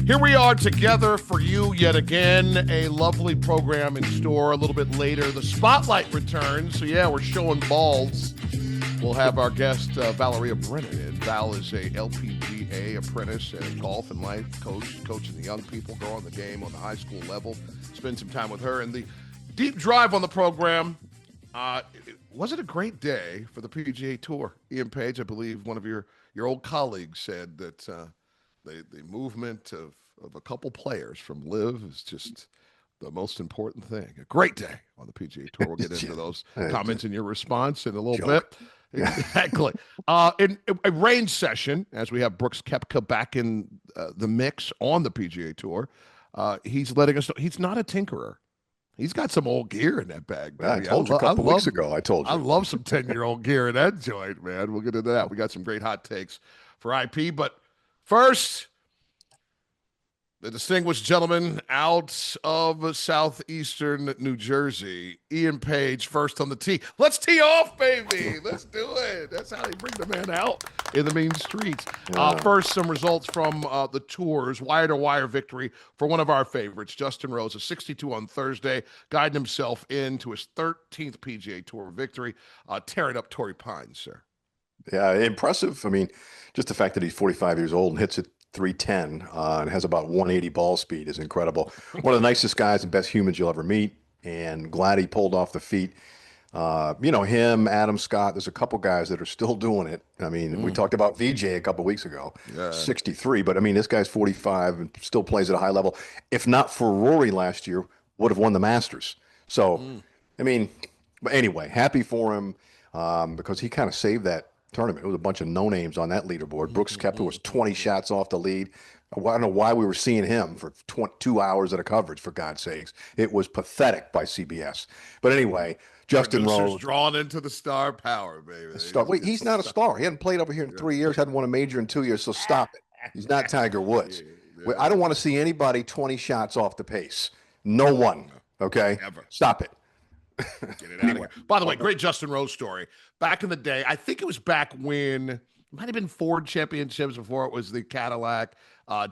Here we are together for you yet again. A lovely program in store. A little bit later, the spotlight returns. So yeah, we're showing balls. We'll have our guest Valeria Brannen in. Val is a LPGA apprentice and golf and life coach, coaching the young people, growing the game on the high school level. Spend some time with her. And the deep drive on the program. Was it a great day for the PGA Tour? Ian Page, I believe one of your old colleagues said that the movement of a couple players from LIV is just the most important thing. A great day on the PGA Tour. We'll get into those comments in your response in a little bit. Exactly. In a range session, as we have Brooks Koepka back in the mix on the PGA Tour, he's letting us know he's not a tinkerer. He's got some old gear in that bag, baby. I told you a couple weeks ago. I told you. I love some 10-year-old gear in that joint, man. We'll get into that. We got some great hot takes for IP. But first, the distinguished gentleman out of southeastern New Jersey, Ian Page, first on the tee. Let's tee off, baby. Let's do it. That's how they bring the man out in the mean streets. First, some results from the tours. Wire-to-wire victory for one of our favorites, Justin Rose, a 62 on Thursday, guiding himself into his 13th PGA Tour victory, tearing up Torrey Pines, sir. Yeah, impressive. I mean, just the fact that he's 45 years old and hits it 310 and has about 180 ball speed is incredible. One of the nicest guys and best humans you'll ever meet, and glad he pulled off the feat. Him, Adam Scott, there's a couple guys that are still doing it. I mean, we talked about VJ a couple weeks ago, 63, but I mean, this guy's 45 and still plays at a high level. If not for Rory last year, would have won the Masters. So, I mean, but anyway, happy for him because he kind of saved that tournament. It was a bunch of no-names on that leaderboard. Brooks Koepka was 20 shots off the lead. I don't know why we were seeing him for 2 hours of the coverage, for God's sakes. It was pathetic by CBS. But anyway, Justin Rose. Drawn into the star power, baby. Wait, he's not a star. He hadn't played over here in 3 years, hadn't won a major in 2 years, so stop it. He's not Tiger Woods. I don't want to see anybody 20 shots off the pace. No one, okay? Ever. Stop it. Get it out of here. By the way, great Justin Rose story. Back in the day, I think it was back when it might have been Ford Championships before it was the Cadillac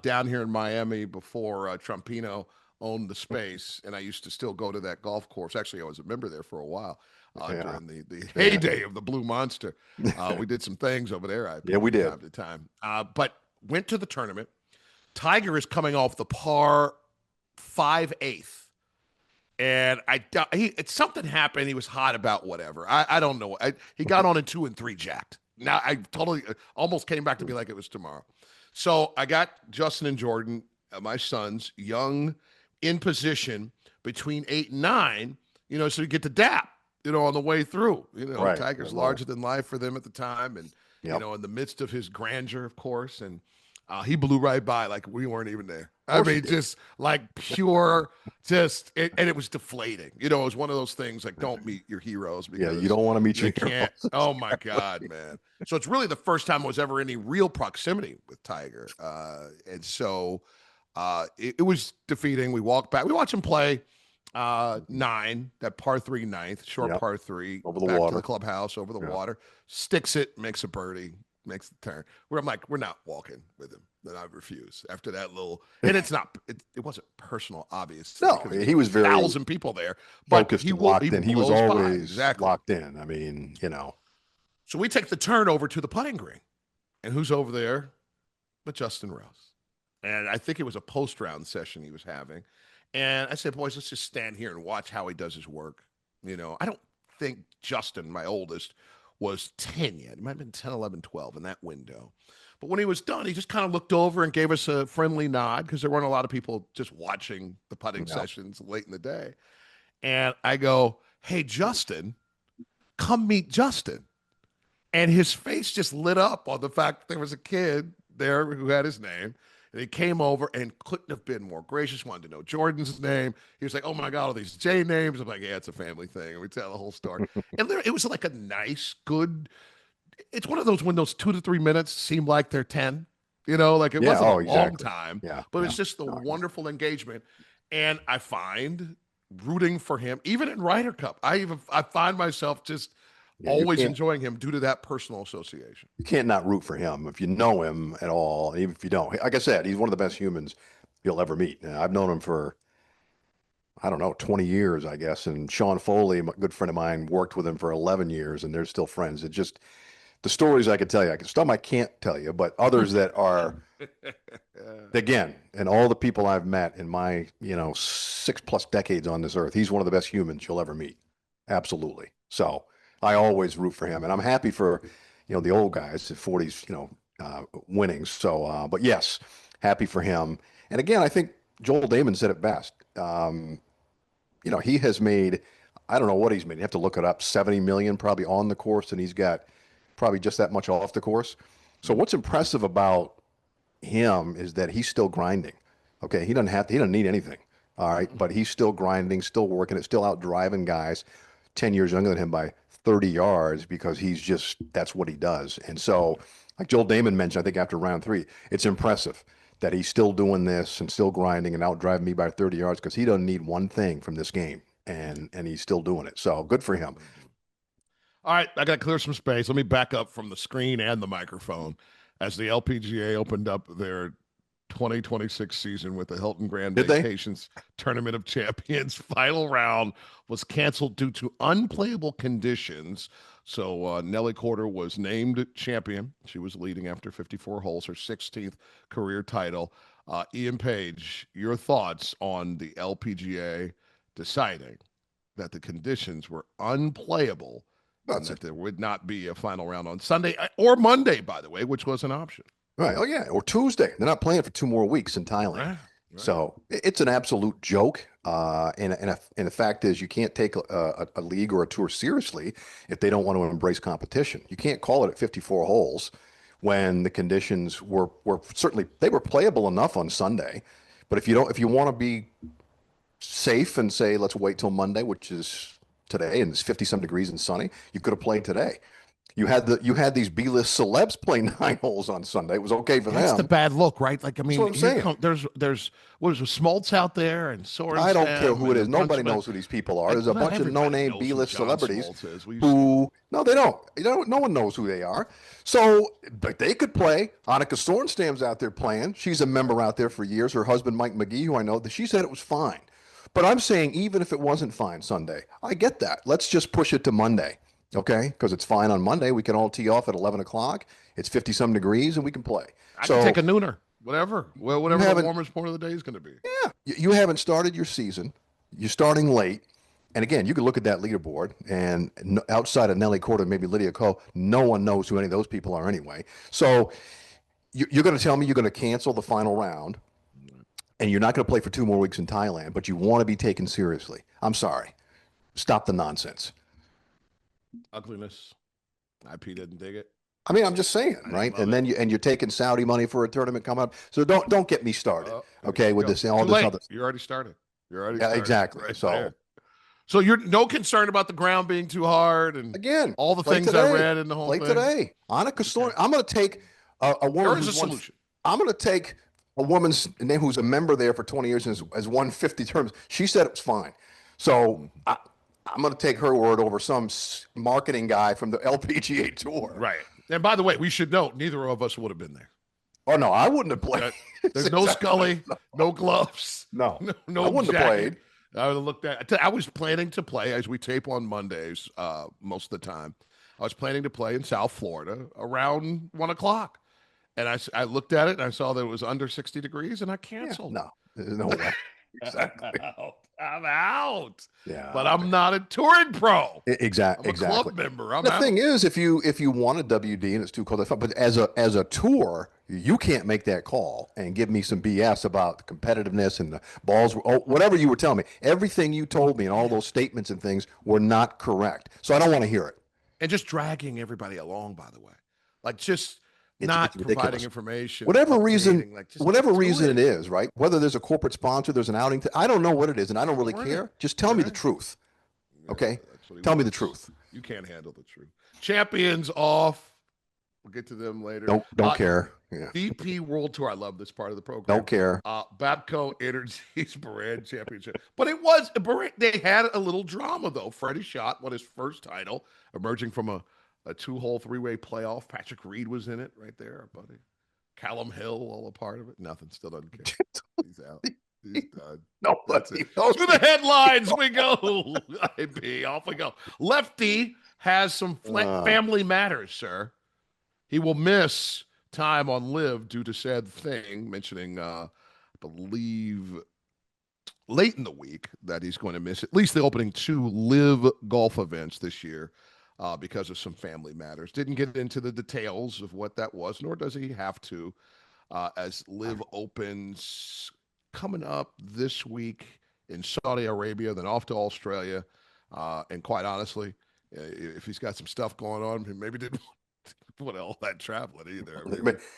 down here in Miami before Trumpino owned the space. And I used to still go to that golf course. Actually, I was a member there for a while during the heyday of the Blue Monster. We did some things over there. We did. Time to time. But went to the tournament. Tiger is coming off the par 5/8. And something happened. He was hot about whatever. I don't know. He got on in 2 and 3 jacked. Now I totally almost came back to me like it was tomorrow. So I got Justin and Jordan, my sons, young, in position between 8 and 9. So you get to dap. On the way through. Right. Tiger's larger than life for them at the time, and in the midst of his grandeur, of course, and he blew right by like we weren't even there. I mean, just like pure, and it was deflating. It was one of those things like don't meet your heroes. Because you don't want to meet your heroes. Oh my God, man. So it's really the first time I was ever in any real proximity with Tiger. And so it was defeating. We walked back. We watched him play 9, that par 3 ninth, short par 3. Over the back water. to the clubhouse, over the water. Sticks it, makes a birdie. Makes the turn where I'm like, we're not walking with him. Then I refuse after that little, and it wasn't personal, obvious. No, he was very 1,000 people there, but focused and locked in. He was always locked in. I mean, So we take the turn over to the putting green, and who's over there? But Justin Rose. And I think it was a post round session he was having. And I said, boys, let's just stand here and watch how he does his work. I don't think Justin, my oldest, was 10 yet. It might have been 10, 11, 12 in that window. But when he was done, he just kind of looked over and gave us a friendly nod because there weren't a lot of people just watching the putting sessions late in the day. And I go, hey, Justin, come meet Justin. And his face just lit up on the fact that there was a kid there who had his name. And he came over and couldn't have been more gracious, wanted to know Jordan's name. He was like, oh, my God, all these J names. I'm like, yeah, it's a family thing. And we tell the whole story. And it was like a nice, good – it's one of those when those 2 to 3 minutes seem like they're 10. Like it wasn't a long time. But it's just the wonderful engagement. And I find rooting for him, even in Ryder Cup, I find myself just – always enjoying him due to that personal association. You can't not root for him if you know him at all, even if you don't. Like I said, he's one of the best humans, you'll ever meet. Now, I've known him for, I don't know, 20 years, I guess. And Sean Foley, a good friend of mine, worked with him for 11 years, and they're still friends. It just, the stories I could tell you, some I can't tell you, but others that are, again, and all the people I've met in my, 6+ decades on this earth, he's one of the best humans you'll ever meet. Absolutely. So I always root for him, and I'm happy for, the old guys, the 40s, winning. So, but yes, happy for him. And again, I think Joel Damon said it best. He has made, I don't know what he's made. You have to look it up. 70 million probably on the course, and he's got probably just that much off the course. So what's impressive about him is that he's still grinding. Okay, he doesn't need anything. All right, but he's still grinding, still working it, still out driving guys 10 years younger than him by 30 yards because that's what he does. And so, like Joel Damon mentioned, I think after round 3, it's impressive that he's still doing this and still grinding and out driving me by 30 yards because he doesn't need one thing from this game, and he's still doing it. So good for him. All right, I got to clear some space. Let me back up from the screen and the microphone as the LPGA opened up their 2026 season with the Hilton Grand Did they? Vacations Tournament of Champions. Final round was canceled due to unplayable conditions. So Nelly Korda was named champion. She was leading after 54 holes, her 16th career title. Ian Page, your thoughts on the LPGA deciding that the conditions were unplayable and that there would not be a final round on Sunday or Monday, by the way, which was an option. Right. Oh, yeah. Or Tuesday. They're not playing for 2 more weeks in Thailand. Right. So it's an absolute joke. And the fact is, you can't take a league or a tour seriously if they don't want to embrace competition. You can't call it at 54 holes when the conditions were certainly, they were playable enough on Sunday. But if you want to be safe and say, let's wait till Monday, which is today, and it's 50 some degrees and sunny, you could have played today. You had these B-list celebs play 9 holes on Sunday. It was okay for them. That's the bad look, right? Like, I mean, what I'm saying. There's what is it, Smoltz out there and Sorensen. I don't care who it is. Nobody knows who these people are. There's a bunch of no-name B-list celebrities who no, they don't. No one knows who they are. So, but they could play. Annika Sorenstam's out there playing. She's a member out there for years. Her husband Mike McGee, who I know, she said it was fine. But I'm saying even if it wasn't fine Sunday, I get that. Let's just push it to Monday. Okay, because it's fine on Monday. We can all tee off at 11 o'clock. It's 50 some degrees, and we can play. I can take a nooner, whatever the warmest part of the day is going to be. Yeah, you haven't started your season. You're starting late, and again, you can look at that leaderboard, and outside of Nelly Korda, maybe Lydia Ko, no one knows who any of those people are anyway. So you're going to tell me you're going to cancel the final round, and you're not going to play for 2 more weeks in Thailand, but you want to be taken seriously. I'm sorry. Stop the nonsense. Ugliness. IP didn't dig it. I mean, I'm just saying, right? And then you're taking Saudi money for a tournament coming up. So don't get me started, okay? With this all this other. You already started. Exactly. Right so you're no concern about the ground being too hard and again all the things I read in the whole thing. Today, Annika Soren. I'm going to take a woman. There's a solution. I'm going to take a woman's name who's a member there for 20 years and has won 50 terms. She said it was fine. So I'm going to take her word over some marketing guy from the LPGA Tour. Right. And by the way, we should note, neither of us would have been there. Oh, no, I wouldn't have played. There's no Scully, no gloves. No, no I wouldn't jacket. have played. I would have looked at. I was planning to play as we tape on Mondays most of the time. I was planning to play in South Florida around 1 o'clock. And I looked at it and I saw that it was under 60 degrees and I canceled. Yeah, no, there's no way. Exactly. I'm out. Yeah, but I'm not a touring pro. Exactly. I'm a club member. I'm the out. thing is, if you want a WD and it's too cold, but as a tour, you can't make that call and give me some BS about the competitiveness and the balls. Whatever you were telling me, everything you told me and all those statements and things were not correct. So I don't want to hear it. And just dragging everybody along, by the way, like just. It's providing information. Whatever reason it is, right? Whether there's a corporate sponsor, there's an outing. I don't know what it is, and I don't really care. Just tell me the truth, okay? Tell me the truth. You can't handle the truth. Champions off. We'll get to them later. Don't care. Yeah. DP World Tour. I love this part of the program. Don't care. Babco Energy's Brannen Championship. But it was, they had a little drama, though. Freddie Schott won his first title, emerging from a 2-hole 3-way playoff. Patrick Reed was in it right there, our buddy. Callum Hill all a part of it? Nothing. Still doesn't care. He's out. He's done. That's Nobody it. knows To the headlines we go. IP, off we go. Lefty has some family matters, sir. He will miss time on Live due to sad thing, mentioning, I believe, late in the week that he's going to miss at least the opening 2 Live golf events this year because of some family matters. Didn't get into the details of what that was, nor does he have to, as Live opens coming up this week in Saudi Arabia, then off to Australia. And quite honestly, if he's got some stuff going on, he maybe didn't put all that traveling either.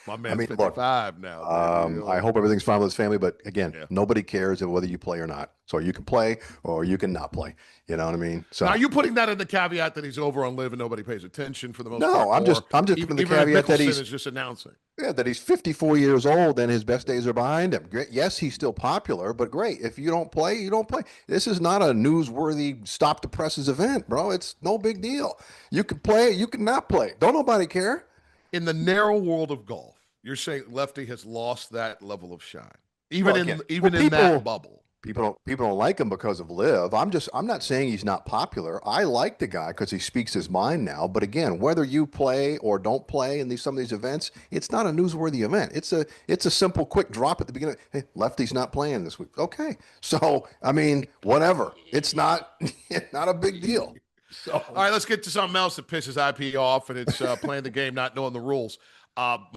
My man's 55 look, now. Baby. I hope everything's fine with his family, but again, Yeah. nobody cares whether you play or not. So you can play or you can not play. You know what I mean? So now, are you putting that in the caveat that he's over on Live and nobody pays attention for the most part? no, I'm just putting the caveat that he's just announcing. Yeah, that he's 54 years old and his best days are behind him. Great. Yes, he's still popular, but great. If you don't play, you don't play. This is not a newsworthy stop the presses event, bro. It's no big deal. You can play, you can not play. Don't nobody care. In the narrow world of golf, you're saying Lefty has lost that level of shine, even in that bubble. People don't like him because of Live. I'm not saying he's not popular. I like the guy because he speaks his mind now. But again, whether you play or don't play in some of these events, it's not a newsworthy event. It's a simple, quick drop at the beginning. Hey, Lefty's not playing this week. Okay, so I mean, whatever. It's not not a big deal. So all right, let's get to something else that pisses IP off, and it's playing the game, not knowing the rules.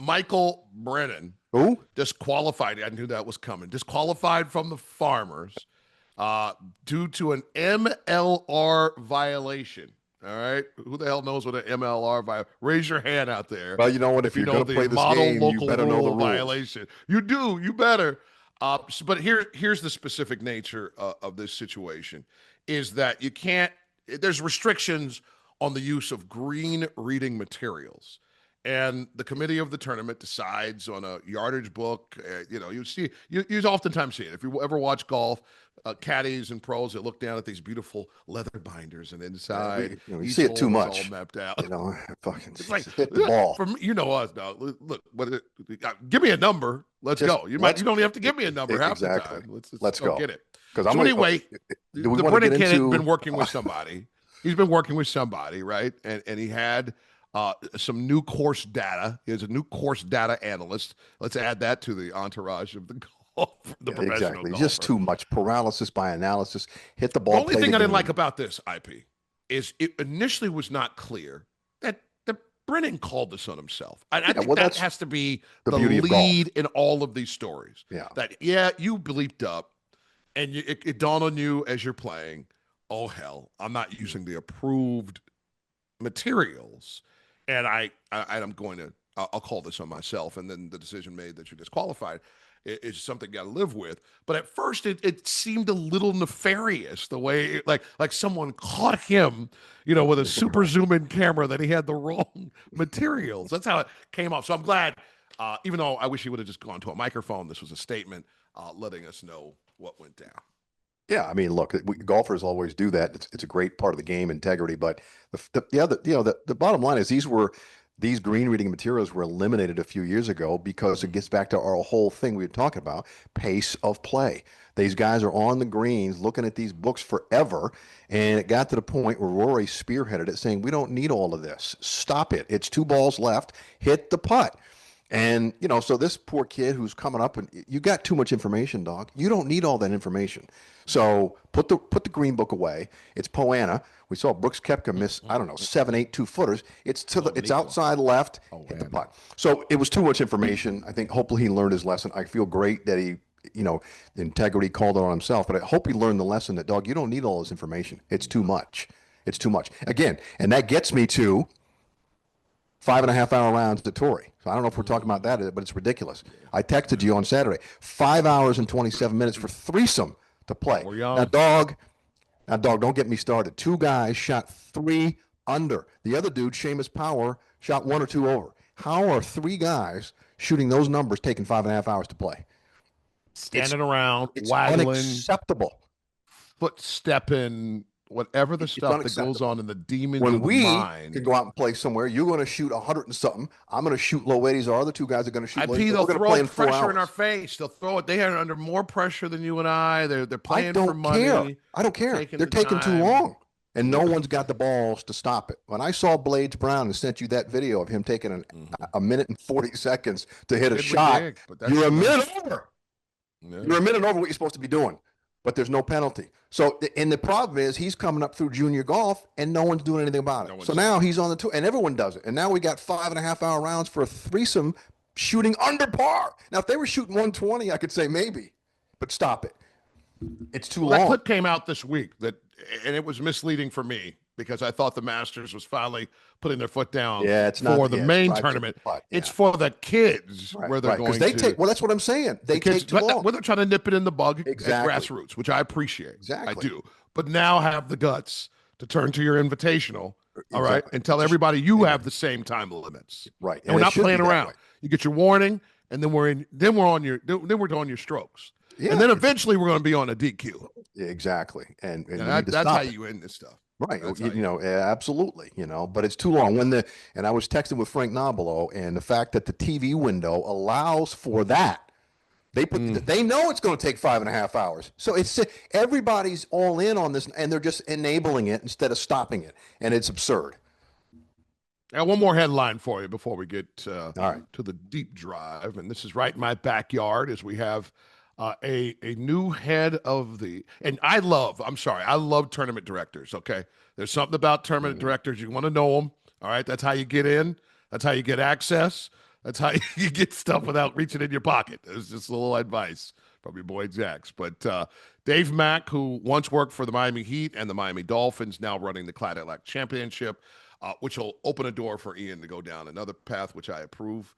Michael Brannen. Who? Disqualified. I knew that was coming. Disqualified from the Farmers due to an MLR violation. All right. Who the hell knows what an MLR violation? Raise your hand out there. Well, you know what? If you're going to play this game, you better know the rules. Violation. You do. You better. But here's the specific nature of this situation: is that you can't. There's restrictions on the use of green reading materials. And the committee of the tournament decides on a yardage book. You oftentimes see it. If you ever watch golf, caddies and pros that look down at thgive beautiful leather binders, and inside you see it too much. All mapped out. Fucking it's like hit the ball. Us now. Look, give me a number. Let's go. You don't have to give me a number half the time. Let's go. Get it. Because anyway, the Brannen kid had been working with somebody. He's been working with somebody, right? And he had some new course data. He's a new course data analyst. Let's add that to the entourage of the golf. Exactly. Just too much paralysis by analysis. Hit the ball. The only thing I didn't like about this, IP, is it initially was not clear that Brannen called this on himself. I think that has to be the lead in all of these stories. Yeah. That you bleeped up, and it dawned on you as you're playing, oh hell, I'm not using the approved materials. And I'm going to, I'll call this on myself. And then the decision made that you're disqualified is something you got to live with. But at first it seemed a little nefarious the way like someone caught him, with a super zoom in camera that he had the wrong materials. That's how it came off. So I'm glad, even though I wish he would have just gone to a microphone, this was a statement letting us know what went down. Yeah, I mean, look, golfers always do that. It's a great part of the game, integrity. But the bottom line is these green reading materials were eliminated a few years ago because it gets back to our whole thing we were talking about, pace of play. These guys are on the greens looking at these books forever, and it got to the point where Rory spearheaded it, saying, we don't need all of this. Stop it. It's 2 balls left. Hit the putt. And, so this poor kid who's coming up, and you got too much information, dog. You don't need all that information. So put the green book away. It's Poana. We saw Brooks Koepka miss, 7, 8 2-footers. It's outside left, hit the putt. So it was too much information. I think hopefully he learned his lesson. I feel great that he, integrity called it on himself, but I hope he learned the lesson that, dog, you don't need all this information. It's too much. It's too much. Again, and that gets me to 5.5-hour rounds to Torrey. So I don't know if we're talking about that, but it's ridiculous. I texted you on Saturday, 5 hours and 27 minutes for threesome to play. Now, dog, don't get me started. 2 guys shot 3 under. The other dude, Seamus Power, shot 1 or 2 over. How are 3 guys shooting those numbers taking 5.5 hours to play? Standing around, it's waggling. Unacceptable. Foot stepping, whatever the It's stuff that goes unacceptable. on in the demons When of the we can mind. go out and play somewhere, you're going to shoot 100 and something. I'm going to shoot low 80s. Our other two guys are going to shoot low 80s. IP, And they'll we're going to throw play in 4 pressure in our hours. face. They'll throw it. They are under more pressure than you and I. They're I playing for don't care. money, I don't care. taking They're the taking too time. long. And no one's got the balls to stop it. When I saw Blades Brown and sent you that video of him taking a minute and 40 seconds to hit a Did we shot, dig? But that's you're a too minute much. over. Yeah. You're a minute over what you're supposed to be doing, but there's no penalty. So, and the problem is he's coming up through junior golf and no one's doing anything about it. So now he's on the tour and everyone does it. And now we got 5.5 hour rounds for a threesome shooting under par. Now, if they were shooting 120, I could say maybe, but stop it. It's too long. That clip came out this week and it was misleading for me because I thought the Masters was finally putting their foot down for the main tournament. It's for the kids where they're going to take. Well, that's what I'm saying. They take too long. Where they're trying to nip it in the bug at grassroots, which I appreciate. Exactly. I do. But now have the guts to turn to your invitational, all right, and tell everybody you have the same time limits. Right. And we're not playing around. You get your warning, and then we're on your strokes. Yeah. And then eventually we're going to be on a DQ. Yeah, exactly. And that's how you end this stuff. Right. Absolutely. But it's too long. And I was texting with Frank Nobilo, and the fact that the TV window allows for that, they know it's going to take 5.5 hours. So it's everybody's all in on this, and they're just enabling it instead of stopping it. And it's absurd. Now, one more headline for you before we get to the deep drive. And this is right in my backyard as we have a new head of and I love tournament directors, okay? There's something about tournament directors. You want to know them, all right? That's how you get in. That's how you get access. That's how you get stuff without reaching in your pocket. It's just a little advice from your boy Jax. But Dave Mack, who once worked for the Miami Heat and the Miami Dolphins, now running the Cadillac Championship, which will open a door for Ian to go down another path, which I approve.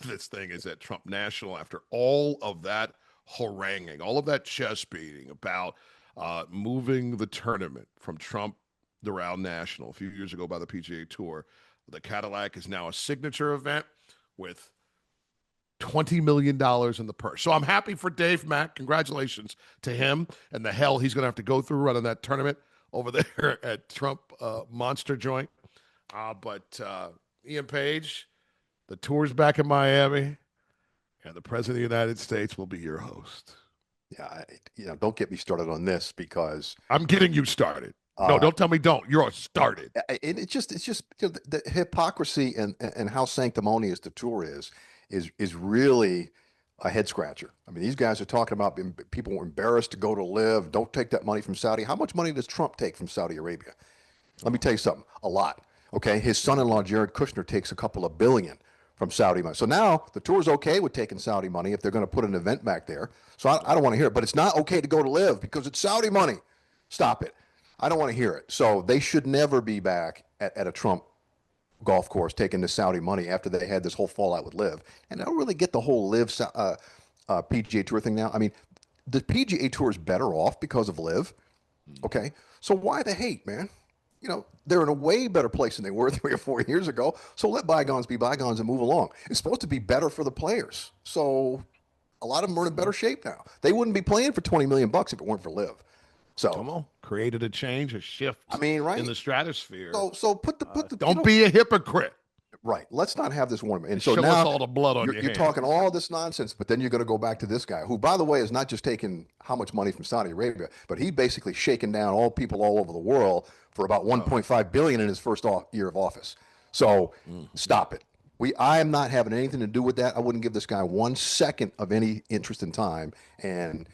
This thing is at Trump National after all of that haranguing, all of that chest beating about moving the tournament from Trump Doral National a few years ago by the PGA Tour. The Cadillac is now a signature event with $20 million in the purse. So I'm happy for Dave Mack. Congratulations to him and the hell he's going to have to go through running that tournament over there at Trump Monster Joint. But Ian Page, the tour's back in Miami, and the President of the United States will be your host. Yeah, don't get me started on this because I'm getting you started. No, don't tell me don't. You're started. It's just the hypocrisy and how sanctimonious the tour is really a head scratcher. I mean, these guys are talking about people were embarrassed to go to live. Don't take that money from Saudi. How much money does Trump take from Saudi Arabia? Let me tell you something. A lot. Okay, his son-in-law Jared Kushner takes a couple of billion from Saudi money. So now the tour's okay with taking Saudi money if they're going to put an event back there. So I don't want to hear it, but it's not okay to go to live because it's Saudi money. Stop it. I don't want to hear it. So they should never be back at a Trump golf course taking the Saudi money after they had this whole fallout with live. And I don't really get the whole live PGA Tour thing now. I mean, the PGA Tour is better off because of live. Okay. So why the hate, man? They're in a way better place than they were 3 or 4 years ago. So let bygones be bygones and move along. It's supposed to be better for the players. So a lot of them are in better shape now. They wouldn't be playing for $20 million if it weren't for live. So come on, created a change, a shift. I mean, right in the stratosphere. So put the don't be a hypocrite. Right. Let's not have this one. And so show now us all the blood on you're talking all this nonsense, but then you're going to go back to this guy, who, by the way, is not just taking how much money from Saudi Arabia, but he basically shaking down all people all over the world for about 1.5 billion in his first year of office. So stop it. I am not having anything to do with that. I wouldn't give this guy 1 second of any interest in time. And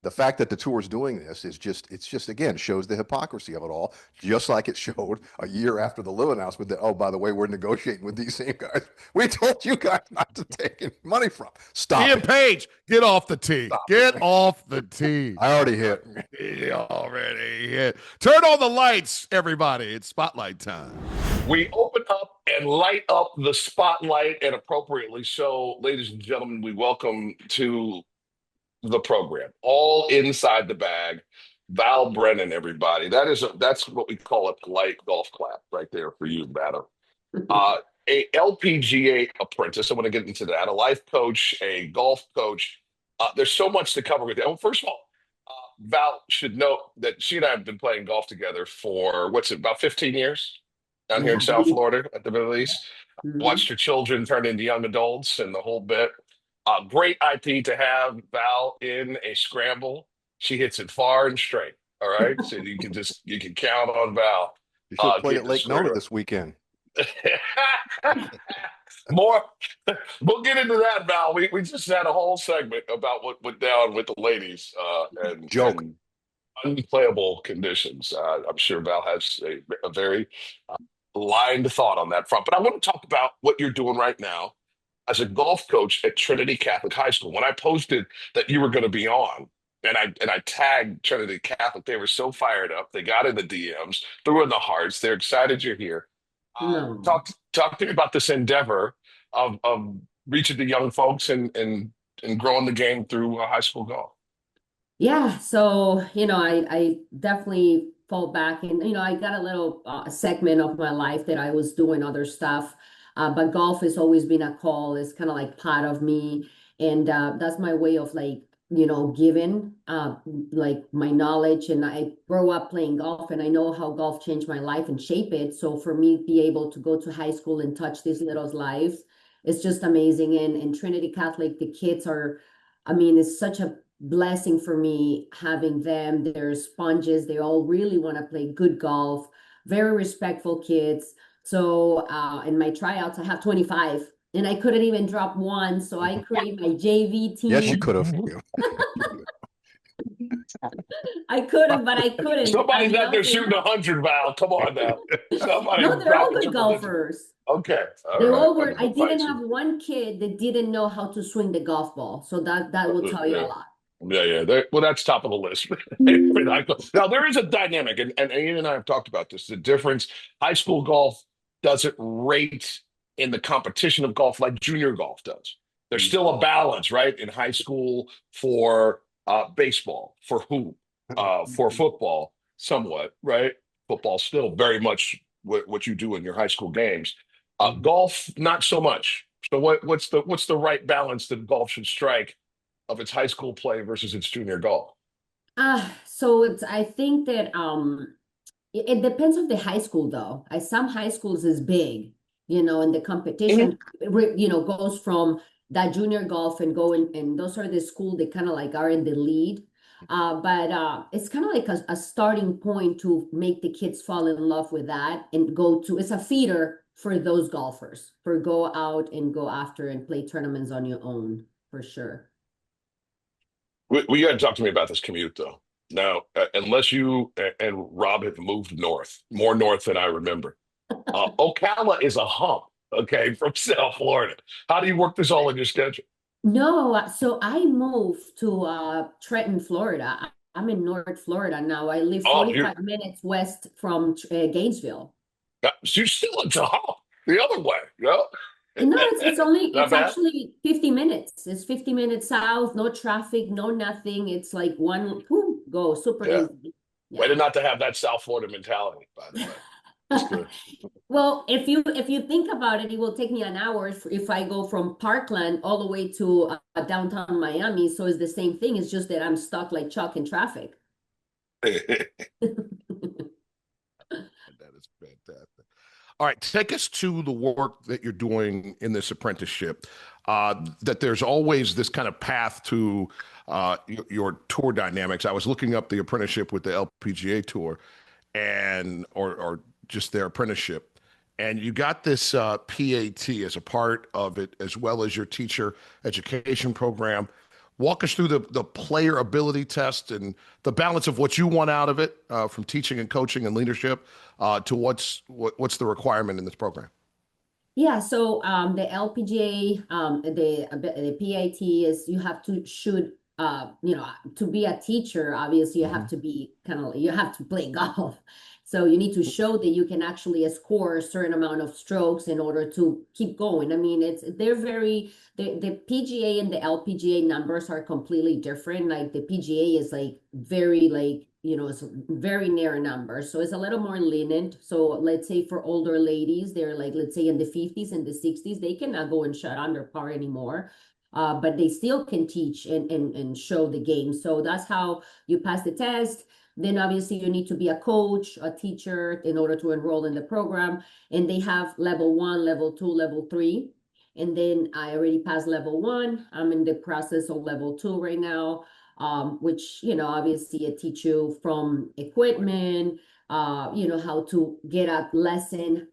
the fact that the tour is doing this is just again shows the hypocrisy of it all, just like it showed a year after the Live announcement that, oh, by the way, we're negotiating with these same guys. We told you guys not to take any money from. Stop Ian it. Page, get off the tee. Get off the tee. I already hit. He already hit. Turn on the lights, everybody. It's spotlight time. We open up and light up the spotlight, and appropriately so, ladies and gentlemen, we welcome to the program, all inside the bag, Val Brannen, everybody. That's what we call a polite golf clap right there for you, Batter. A LPGA apprentice. I want to get into that. A life coach, a golf coach. There's so much to cover with that. Well, first of all, Val should know that she and I have been playing golf together for what's it, about 15 years down here Yeah, in I South believe. Florida at the very least. Mhm. Watched her children turn into young adults and the whole bit. Great IP to have Val in a scramble. She hits it far and straight. All right. So you can count on Val You should play at getting it Lake squared Nona away. this weekend. More, we'll get into that, Val. We just had a whole segment about what went down with the ladies Joke. and unplayable conditions. I'm sure Val has a very lined thought on that front. But I want to talk about what you're doing right now as a golf coach at Trinity Catholic High School. When I posted that you were going to be on, and I tagged Trinity Catholic, they were so fired up. They got in the DMs, threw in the hearts. They're excited you're here. No. Talk to me about this endeavor of reaching the young folks and growing the game through high school golf. Yeah, so I definitely fall back and I got a little segment of my life that I was doing other stuff, but golf has always been a call. It's kind of like part of me, and that's my way of like giving like my knowledge. And I grew up playing golf, and I know how golf changed my life and shape it. So for me, be able to go to high school and touch these littles' lives, it's just amazing. And Trinity Catholic, the kids are. I mean, it's such a blessing for me having them. They're sponges. They all really want to play good golf, very respectful kids. So, in my tryouts, I have 25 and I couldn't even drop one. So I create my JV Yes, you team. could have. I could have, but I couldn't. I Somebody's mean, out I was there saying, shooting 100, Val. Come on now. no, Somebody's they're all dropping good triple digits. golfers. Okay. All They right. all were. I'm I didn't fighting. have one kid that didn't know how to swing the golf ball. So that will tell you a Yeah. lot. Yeah. Well, that's top of the list. Now, there is a dynamic, and Ian and I have talked about this. The difference high school golf doesn't rate in the competition of golf like junior golf does. There's still a balance, right, in high school for baseball, for hoop, for football, somewhat, right? Football still very much what you do in your high school games. Golf, not so much. So what's the right balance that golf should strike of its high school play versus its junior golf? So I think that it depends on the high school though. Some high schools is big, and the Mhm. competition, goes from that junior golf and and those are the school that kind of like are in the lead. But it's kind of like a starting point to make the kids fall in love with that and it's a feeder for those golfers for go out and go after and play tournaments on your own for sure. We got to talk to me about this commute though. Now, unless you and Rob have moved north, more north than I remember, Ocala is a hump. Okay, from South Florida. How do you work this all in your schedule? No, so I moved to Trenton, Florida. I'm in North Florida now. I live Oh, you're 45 minutes west from Gainesville. you're still at the hump the other way. You know? And no, Not it's bad. actually 50 minutes. It's 50 minutes south, no traffic, no nothing. It's like one, whew, go super Yeah. easy. Way Yeah. to not to have that South Florida mentality, by the way. Just to Well, if you think about it, it will take me an hour if I go from Parkland all the way to downtown Miami. So it's the same thing. It's just that I'm stuck like Chuck in traffic. That is fantastic. All right, take us to the work that you're doing in this apprenticeship. That there's always this kind of path to your tour dynamics. I was looking up the apprenticeship with the LPGA Tour, and or just their apprenticeship, and you got this PAT as a part of it, as well as your teacher education program. Walk us through the player ability test and the balance of what you want out of it from teaching and coaching and leadership to what's the requirement in this program. Yeah, so the LPGA, the PIT is you have to shoot, to be a teacher, obviously you have Mhm. to be you have to play golf. So you need to show that you can actually score a certain amount of strokes in order to keep going. I mean, the PGA and the LPGA numbers are completely different. Like the PGA is like very like it's a very narrow number, so it's a little more lenient. So let's say for older ladies, they're like let's say in the 50s and the 60s, they cannot go and shot under par anymore. but they still can teach and show the game. So that's how you pass the test. Then obviously you need to be a coach, a teacher in order to enroll in the program. And they have level 1, level 2, level 3. And then I already passed level 1. I'm in the process of level 2 right now, which, obviously it teach you from equipment, how to get a lesson,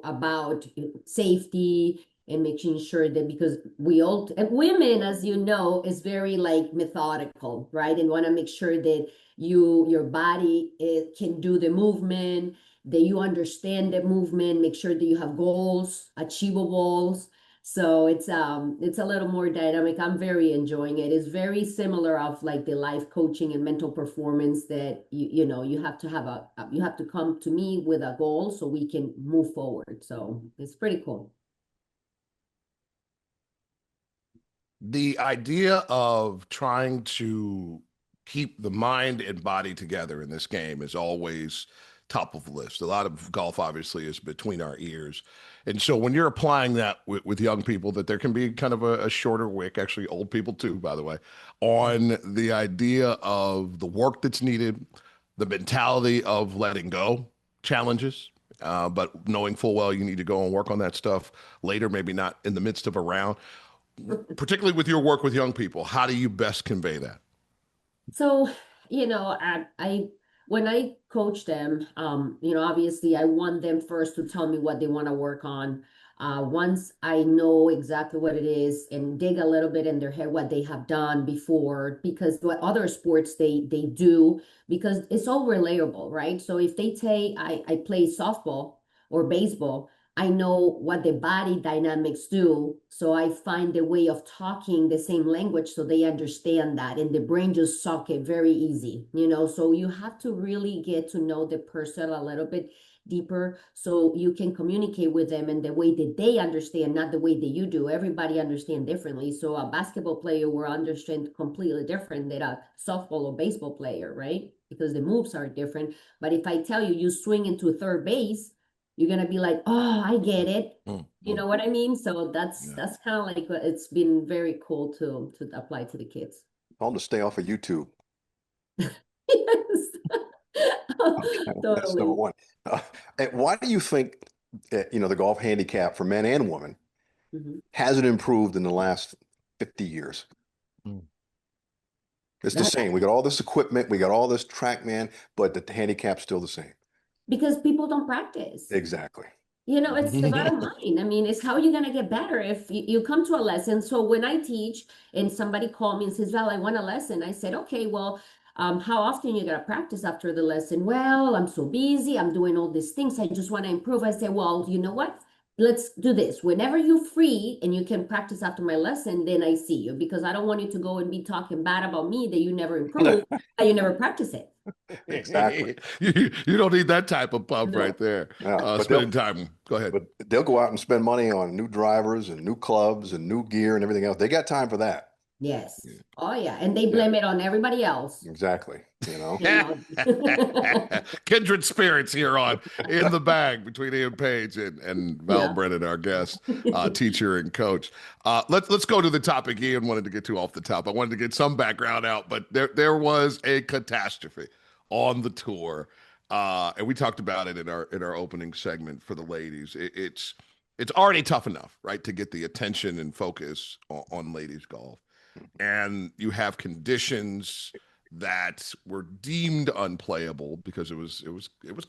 about safety and making sure that, because we all, and women, as you know, is very like methodical, right? And want to make sure that your body can do the movement, that you understand the movement, make sure that you have goals, achievables. So it's a little more dynamic. I'm very enjoying it. It's very similar of like the life coaching and mental performance that you have to have you have to come to me with a goal so we can move forward. So it's pretty cool. The idea of trying to keep the mind and body together in this game is always top of the list. A lot of golf obviously is between our ears. And so when you're applying that with young people, that there can be kind of a shorter wick, actually old people too, by the way, on the idea of the work that's needed, the mentality of letting go challenges, but knowing full well you need to go and work on that stuff later, maybe not in the midst of a round. Particularly with your work with young people, how do you best convey that? So, I when I coach them, obviously I want them first to tell me what they want to work on. Once I know exactly what it is and dig a little bit in their head what they have done before, because what other sports they do, because it's all relatable, right? So if they say I play softball or baseball, I know what the body dynamics do. So I find a way of talking the same language so they understand that. And the brain just suck it very easy, So you have to really get to know the person a little bit deeper so you can communicate with them in the way that they understand, not the way that you do. Everybody understand differently. So a basketball player will understand completely different than a softball or baseball player, right? Because the moves are different. But if I tell you swing into third base, you're gonna be like, oh, I get it. You know what I mean? So that's kind of like it's been very cool to apply to the kids. Tell them to stay off of YouTube. Yes. Okay, that's number Totally. one. And why do you think, the golf handicap for men and women Mhm. hasn't improved in the last 50 years? Mm. It's the same. We got all this equipment, we got all this TrackMan, but the handicap's still the same. Because people don't practice. Exactly. It's the bottom line. I mean, it's how you're going to get better if you come to a lesson. So when I teach and somebody called me and says, Val, I want a lesson. I said, okay, well, how often you got to practice after the lesson? Well, I'm so busy. I'm doing all these things. I just want to improve. I said, well, you know what? Let's do this. Whenever you're free and you can practice after my lesson, then I see you, because I don't want you to go and be talking bad about me that you never improve, that you never practice it. Exactly. You don't need that type of pump No. right there. Yeah, but Spending time. Go ahead. but they'll go out and spend money on new drivers and new clubs and new gear and everything else. They got time for that. Yes. Oh, yeah. And they blame it on everybody else. Exactly. Kindred spirits here on In the Bag between Ian Page and Val Brannen, our guest, teacher and coach. Let's go to the topic Ian wanted to get to off the top. I wanted to get some background out, but there was a catastrophe on the tour, and we talked about it in our opening segment for the ladies. It's already tough enough, right, to get the attention and focus on ladies golf, and you have conditions that were deemed unplayable because it was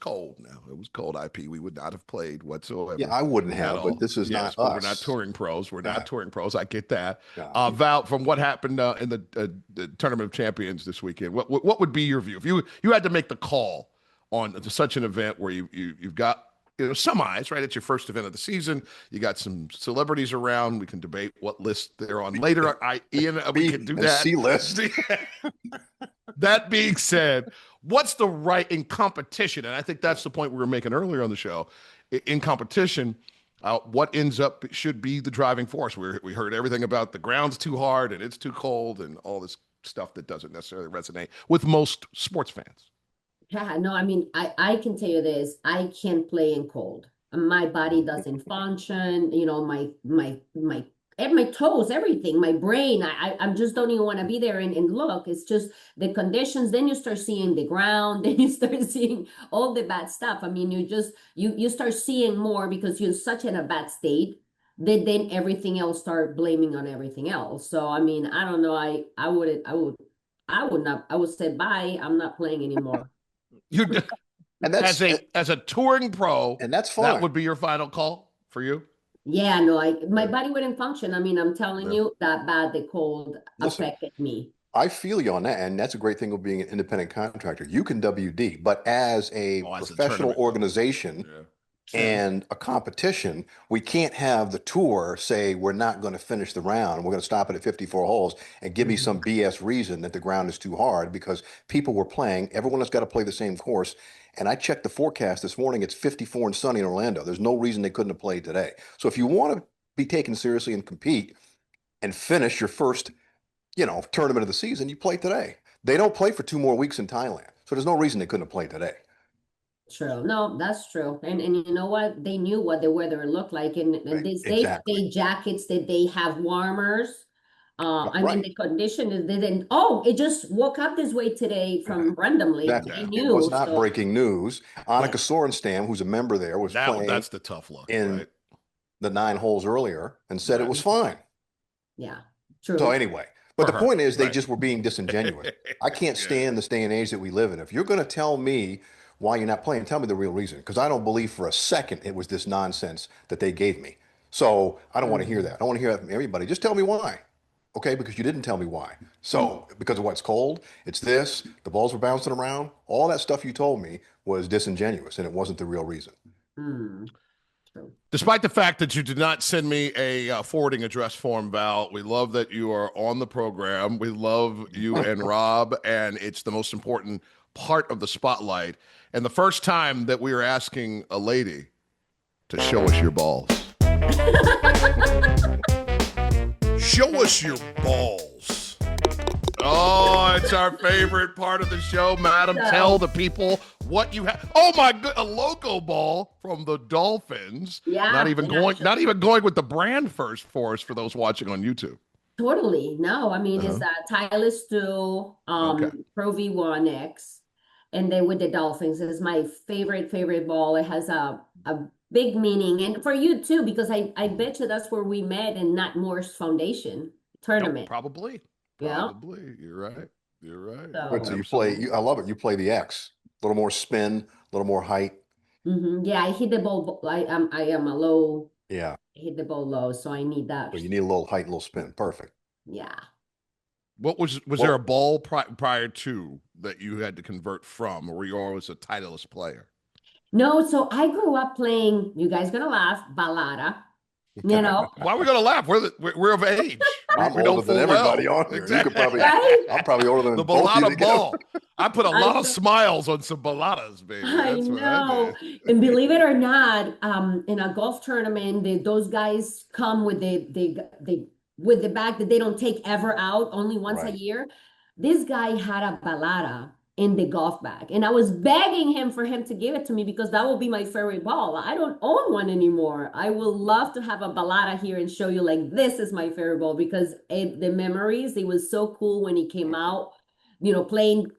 cold. Now it was cold. IP, we would not have played whatsoever. Yeah, I wouldn't have, but this is not us. We're not touring pros. We're not touring pros. I get that. Yeah. Val, from what happened in the Tournament of Champions this weekend, what would be your view if you had to make the call on such an event where you've got some eyes, right? It's your first event of the season. You got some celebrities around. We can debate what list they're on later. Ian, we can do that. C list. That being said, what's the right in competition? And I think that's the point we were making earlier on the show. In competition, what ends up should be the driving force. We heard everything about the ground's too hard and it's too cold and all this stuff that doesn't necessarily resonate with most sports fans. Yeah, no, I mean, I can tell you this, I can't play in cold. My body doesn't function, my and my toes, everything, my brain. I'm just don't even want to be there and look. It's just the conditions. Then you start seeing the ground. Then you start seeing all the bad stuff. I mean, you start seeing more because you're such in a bad state that then everything else start blaming on everything else. So I mean, I don't know. I would not. I would say bye. I'm not playing anymore. You And that's as a touring pro, and that's that fine. would be your final call for you. Yeah, no, my body wouldn't function. I mean, I'm telling Yeah. you that bad the cold Listen, affected me. I feel you on that, and that's a great thing of being an independent contractor. You can WD, but as a As a professional tournament, organization and a competition, we can't have the tour say we're not going to finish the round. We're going to stop it at 54 holes and give me some BS reason that the ground is too hard because people were playing. Everyone has got to play the same course. And I checked the forecast this morning. It's 54 and sunny in Orlando. There's no reason they couldn't have played today. So if you want to be taken seriously and compete and finish your first, tournament of the season, you play today. They don't play for 2 more weeks in Thailand. So there's no reason they couldn't have played today. True. No, that's true. And you know what? They knew what the weather looked like. And they Exactly. say jackets that they have warmers. I mean, Right. the condition is they didn't, oh, it just woke up this way today from randomly. Exactly. They It was knew. not So breaking news. yeah, Annika Sorenstam, who's a member there, was playing That's the tough look, in right? the 9 holes earlier and said it was fine. yeah, So true. anyway, but For the her, point is they right. just were being disingenuous. I can't Yeah. stand this day and age that we live in. If you're going to tell me why you're not playing, tell me the real reason, because I don't believe for a second it was this nonsense that they gave me. So I don't want to hear that. I don't want to hear that from everybody. Just tell me why. Okay, because you didn't tell me why. So because of what's cold, it's this, the balls were bouncing around, all that stuff you told me was disingenuous and it wasn't the real reason. True. Despite the fact that you did not send me a forwarding address form, Val, we love that you are on the program. We love you and Rob, and it's the most important part of the spotlight. And the first time that we are asking a lady to show us your balls. Show us your balls. Oh, it's our favorite part of the show, madam. So- Tell the people what you have. Oh my god, a logo ball from the Dolphins. Yeah, Not even and going, actually- not even going with the brand first for us for those watching on YouTube. Totally. No, I mean, it's Titleist 2, Okay. Pro V1X, and then with the Dolphins. It's my favorite ball. It has a big meaning. And for you too, because I bet you that's where we met in Nat Moore's Foundation tournament. Probably. Yeah. Probably. You're right. You're right. So- Good. So you play, I love it. You play the X, a little more spin, a little more height. Yeah, I hit the ball. I am a low. Yeah. I hit the ball low, so I need that. So you need a little height, a little spin. Perfect. Yeah. What was there a ball prior to that you had to convert from, or were you always a Titleist player? No, so I grew up playing, you guys gonna laugh, balada. You know, Why are we gonna laugh? We're of age. I'm We know older than full well. everybody on here. You Exactly. could probably, Right? I'm probably older than The both of you balada together. ball. I put a lot of smiles on some baladas, baby. I That's what know. did. And believe it or not, in a golf tournament, those guys come with with the bag that they don't take ever out, only once Right. a year. This guy had a balada in the golf bag, and I was begging him for him to give it to me because that will be my favorite ball. I don't own one anymore. I will love to have a balada here and show you like this is my favorite ball because the memories. It was so cool when he came out, playing,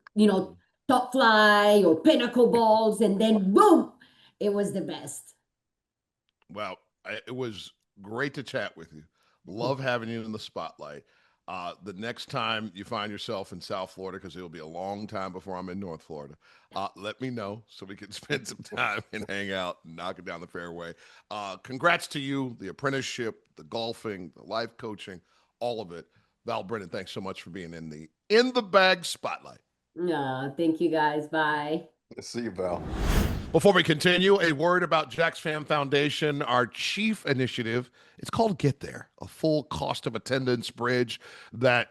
top fly or pinnacle balls, and then boom, it was the best. Well, it was great to chat with you. Love having you in the spotlight. The next time you find yourself in South Florida, because it'll be a long time before I'm in North Florida, let me know so we can spend some time and hang out and knock it down the fairway. Congrats to you, the apprenticeship, the golfing, the life coaching, all of it. Val Brannen, thanks so much for being in the bag spotlight. No, thank you guys. Bye. See you, Val. Before we continue, a word about Jax Fam Foundation, our chief initiative. It's called Get There, a full cost of attendance bridge that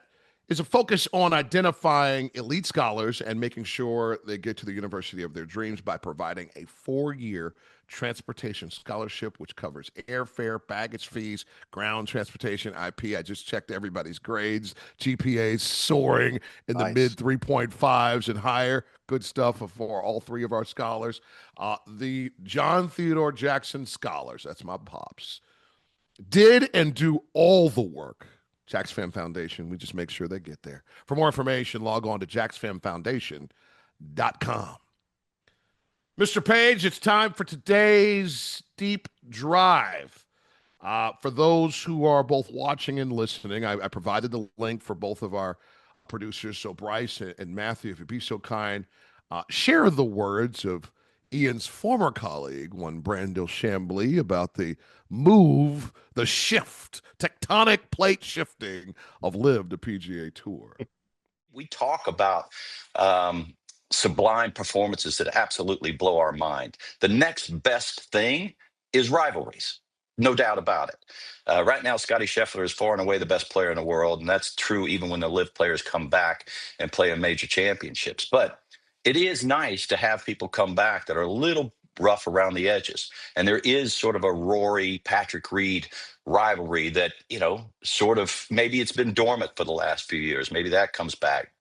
is a focus on identifying elite scholars and making sure they get to the university of their dreams by providing a 4-year transportation scholarship, which covers airfare, baggage fees, ground transportation, IP. I just checked everybody's grades, GPAs soaring in the mid 3.5s and higher. Good stuff for all 3 of our scholars. The John Theodore Jackson Scholars, that's my pops. did and do all the work. Jax Fam Foundation. We just make sure they get there. For more information, log on to jaxfamfoundation.com. Mr. Page, it's time for today's deep drive. For those who are both watching and listening, I provided the link for both of our producers. So Bryce and Matthew, if you'd be so kind, share the words of Ian's former colleague, one Brandel Chambly, about the move, the shift, tectonic plate shifting of LIV to PGA Tour. We talk about sublime performances that absolutely blow our mind. The next best thing is rivalries. No doubt about it. Right now, Scotty Scheffler is far and away the best player in the world, and that's true even when the LIV players come back and play in major championships. But it is nice to have people come back that are a little rough around the edges. And there is sort of a Rory, Patrick Reed rivalry that, sort of maybe it's been dormant for the last few years. Maybe that comes back.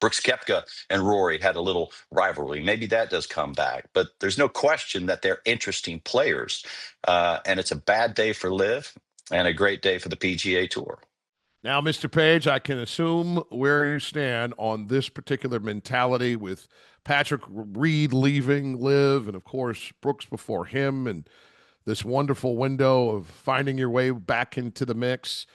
Brooks Koepka and Rory had a little rivalry. Maybe that does come back. But there's no question that they're interesting players. And it's a bad day for LIV and a great day for the PGA Tour. Now, Mr. Page, I can assume where you stand on this particular mentality with Patrick Reed leaving LIV and, of course, Brooks before him and this wonderful window of finding your way back into the mix.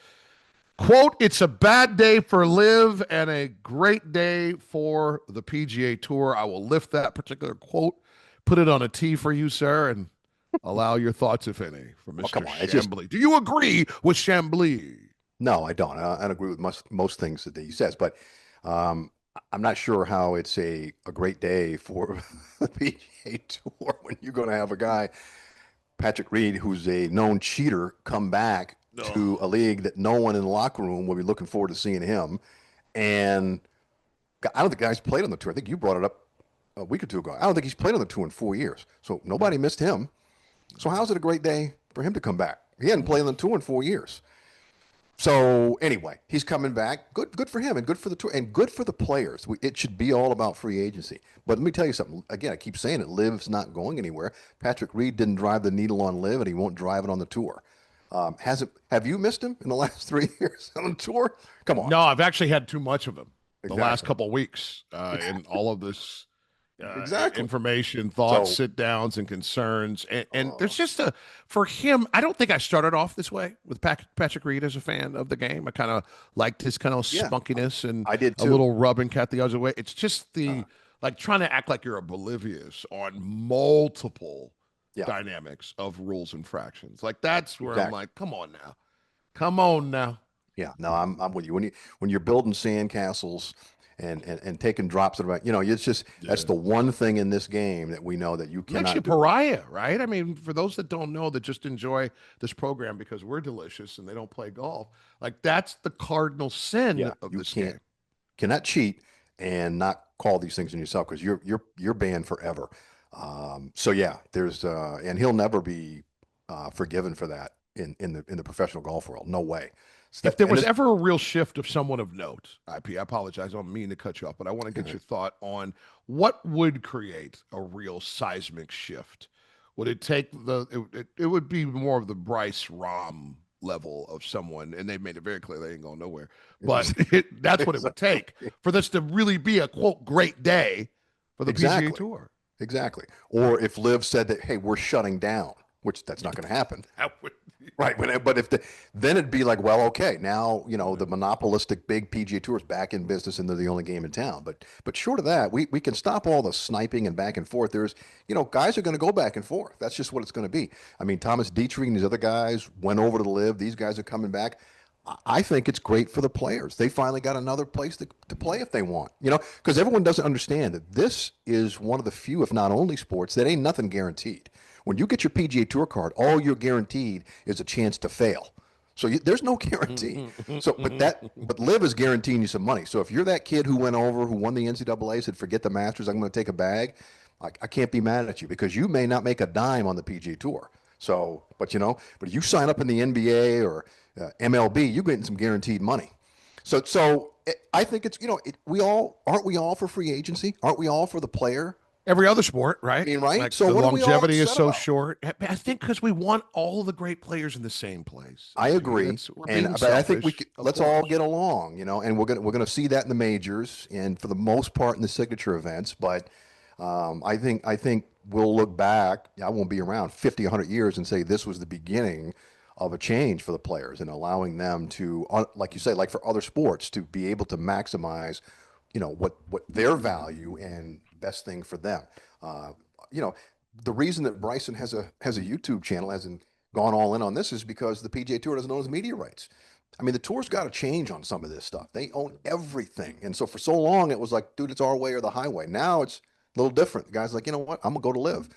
Quote, it's a bad day for LIV and a great day for the PGA Tour. I will lift that particular quote, put it on a tee for you, sir, and allow your thoughts, if any, from Mr. Chambly. Do you agree with Chambly? No, I don't. I don't agree with most things that he says, but I'm not sure how it's a great day for the PGA Tour when you're going to have a guy, Patrick Reed, who's a known cheater, come back to a league that no one in the locker room will be looking forward to seeing him. And I don't think the guy's played on the tour. I think you brought it up a week or two ago. I don't think he's played on the tour in 4 years. So nobody missed him. So how's it a great day for him to come back? He hadn't played on the tour in 4 years. So anyway, he's coming back. Good for him and good for the tour and good for the players. It should be all about free agency. But let me tell you something. Again, I keep saying it. LIV's not going anywhere. Patrick Reed didn't drive the needle on LIV, and he won't drive it on the tour. Have you missed him in the last 3 years on the tour? Come on. No, I've actually had too much of him the Exactly. last couple of weeks in all of this Exactly. information, thoughts, sit-downs, and concerns. And there's just for him, I don't think I started off this way with Patrick Reed as a fan of the game. I kind of liked his kind of spunkiness and I did a too. little rub and cat the other way. It's just the like trying to act like you're oblivious on multiple dynamics of rules and fractions. Like that's where I'm like, come on now. Yeah, no, I'm with you. When you're building sandcastles and taking drops that are, it's just that's the one thing in this game that we know that you cannot. Makes you pariah, right? I mean, for those that don't know, that just enjoy this program because we're delicious and they don't play golf, like that's the cardinal sin of this game. Cannot cheat and not call these things in yourself because you're banned forever. So yeah, there's and he'll never be forgiven for that in the professional golf world. No way. If there was ever a real shift of someone of note, IP, I apologize, I don't mean to cut you off, but I want to get your thought on what would create a real seismic shift. Would it take it would be more of the Bryce Rahm level of someone, and they've made it very clear they ain't going nowhere. But that's what it would take for this to really be a quote great day for the PGA Tour. Exactly. Or if LIV said that, hey, we're shutting down, which that's not going to happen. Right. But then it'd be like, well, okay, now, the monopolistic big PGA Tour is back in business and they're the only game in town. But short of that, we can stop all the sniping and back and forth. There's, guys are going to go back and forth. That's just what it's going to be. I mean, Thomas Dietrich and these other guys went over to LIV. These guys are coming back. I think it's great for the players. They finally got another place to play if they want, because everyone doesn't understand that this is one of the few, if not only sports that ain't nothing guaranteed. When you get your PGA Tour card, all you're guaranteed is a chance to fail. So there's no guarantee. But LIV is guaranteeing you some money. So if you're that kid who went over, who won the NCAA, said, forget the Masters, I'm going to take a bag, I can't be mad at you because you may not make a dime on the PGA Tour. So, but if you sign up in the NBA or MLB, you're getting some guaranteed money. So I think it's, aren't we all for free agency? Aren't we all for the player? every other sport, right? I mean, right? Like So the what are we all longevity is upset so about? short. I think because we want all the great players in the same place. I agree, We're and being but I think selfish, of let's all course. get along, and we're gonna see that in the majors, and for the most part in the signature events. But I think we'll look back. I won't be around 50, 100 years and say this was the beginning of a change for the players and allowing them to, like you say, like for other sports, to be able to maximize, what their value and best thing for them. Uh, you know, the reason that Bryson has a YouTube channel, hasn't gone all in on this, is because the PGA Tour doesn't own his media rights. I mean, the tour's got to change on some of this stuff. They own everything, and so for so long it was like, dude, it's our way or the highway. Now it's a little different. The guy's like, you know what? I'm gonna go to live.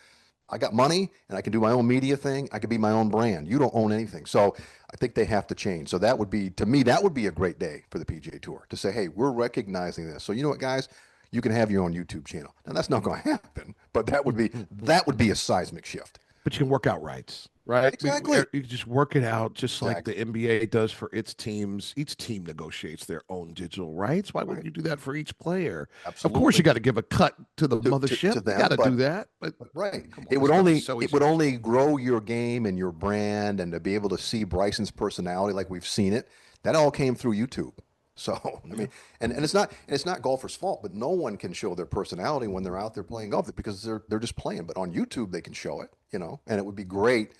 I got money and I can do my own media thing. I can be my own brand. You don't own anything. So I think they have to change. So that would be, to me, that would be a great day for the PGA Tour to say, hey, we're recognizing this. So you know what, guys? You can have your own YouTube channel. Now that's not going to happen, but that would be a seismic shift. But you can work out rights, right? Exactly. You can just work it out just like Exactly. the NBA does for its teams. Each team negotiates their own digital rights. Why wouldn't you do that for each player? Absolutely. Of course, you got to give a cut to the mothership. to You them, got to but- do that. But Right. come on, It would this stuff only is so it easy. would only grow your game and your brand, and to be able to see Bryson's personality like we've seen it. That all came through YouTube. So I mean, and it's not golfers' fault, but no one can show their personality when they're out there playing golf because they're just playing. But on YouTube they can show it, and it would be great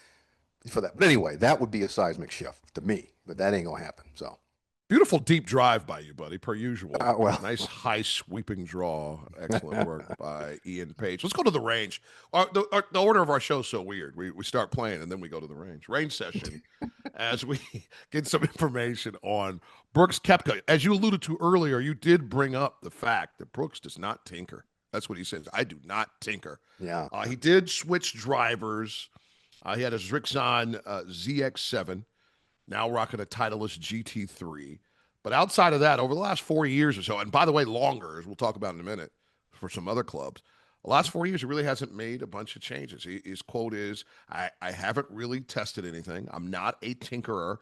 for that. But anyway, that would be a seismic shift to me. But that ain't gonna happen. So Beautiful deep drive by you, buddy, per usual. well. Nice high sweeping draw. Excellent work by Ian Page. Let's go to the range. The order of our show is so weird. We start playing and then we go to the range. Range session as we get some information on Brooks Koepka. As you alluded to earlier, you did bring up the fact that Brooks does not tinker. That's what he says. I do not tinker. Yeah. He did switch drivers. He had his Rixon ZX7. Now rocking a Titleist GT3. But outside of that, over the last 4 years or so, and by the way, longer, as we'll talk about in a minute, for some other clubs, the last 4 years, he really hasn't made a bunch of changes. His quote is, I haven't really tested anything. I'm not a tinkerer.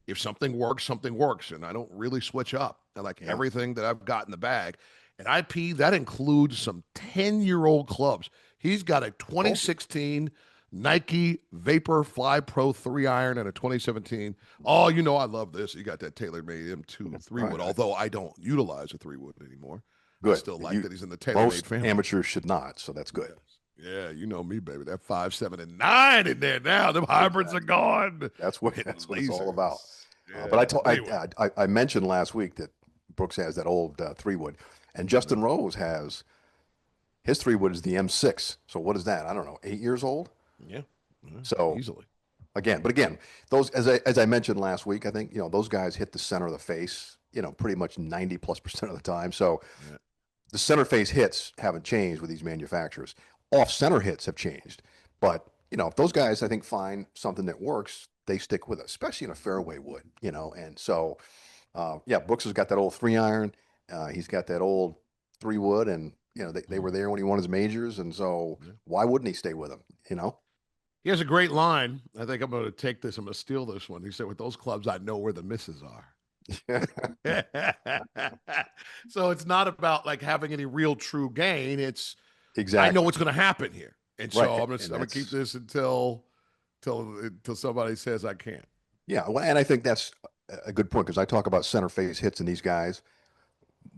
If something works, something works. And I don't really switch up. I like everything that I've got in the bag. And IP, that includes some 10-year-old clubs. He's got a 2016 Nike Vapor Fly Pro 3-iron and a 2017. Oh, I love this. You got that TaylorMade M2 3-wood, although I don't utilize a 3-wood anymore. Good. I still like that he's in the TaylorMade Most family. amateurs should not, so that's good. Yeah, you know me, baby. That 5, 7, and 9 in there now. Them hybrids are gone. That's what Hitting it's all lasers. about. Yeah. But Anyway. I mentioned last week that Brooks has that old 3-wood, and Justin Rose has his 3-wood is the M6. So what is that? I don't know, 8 years old. Yeah. So easily. Again, those, as I mentioned last week, I think those guys hit the center of the face, pretty much 90+% of the time. So the center face hits haven't changed with these manufacturers. Off center hits have changed, but if those guys, I think, find something that works, they stick with it, especially in a fairway wood, And so, Brooks has got that old 3-iron. He's got that old 3-wood, and they were there when he won his majors, and so why wouldn't he stay with them? He has a great line. I think I'm going to take this. I'm going to steal this one. He said, with those clubs, I know where the misses are. So it's not about like having any real true gain. It's Exactly. I know what's going to happen here. And so Right. I'm going to keep this until somebody says I can't. Yeah, well, and I think that's a good point because I talk about center face hits, and these guys,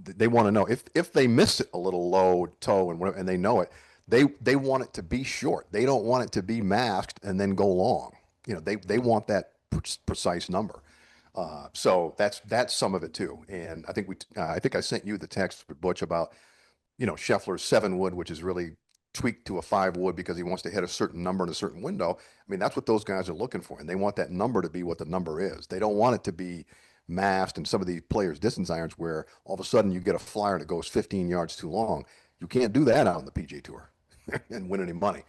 they want to know if they miss it a little low toe and whatever, and they know it, they want it to be short. They don't want it to be masked and then go long. They want that precise number. So that's some of it too. And I think I sent you the text, Butch, about Scheffler's 7-wood, which is really tweaked to a 5-wood because he wants to hit a certain number in a certain window. I mean, that's what those guys are looking for, and they want that number to be what the number is. They don't want it to be masked. And some of these players' distance irons, where all of a sudden you get a flyer that goes 15 yards too long. You can't do that out on the PGA Tour and win any money.